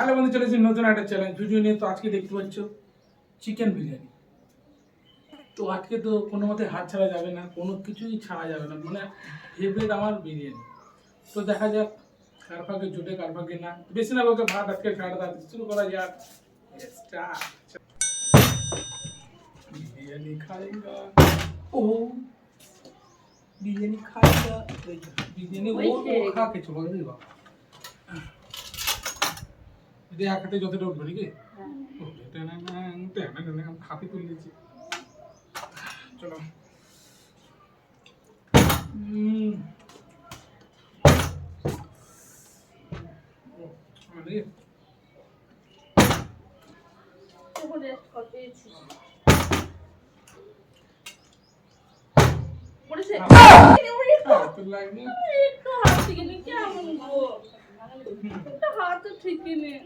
Hello বন্ধু, চলেছি নতুন একটা চ্যালেঞ্জ ভিডিও নিয়ে। তো আজকে দেখতে পাচ্ছ চিকেন বিরিয়ানি। তো আজকে তো কোনো মতে হাত ছাড়া যাবে না, কোনো কিছুই ছাড়া যাবে না, মানে ফেভারিট আমার বিরিয়ানি। তো দেখা যাক কার ভাগে জুটে কার ভাগে না। বেশি না বলতে ভাত আজকে ছাড়া দাঁড়াতে শুরু করা যাক। বিরিয়ানি খাएगा ও, বিরিয়ানি খাएगा, বিরিয়ানি ও খা के চলো রে বাবা। দেখাতে যতটা উঠবে নাকি হাতে তুলে নিয়েছি। চলো হাত ঠিকই নেই।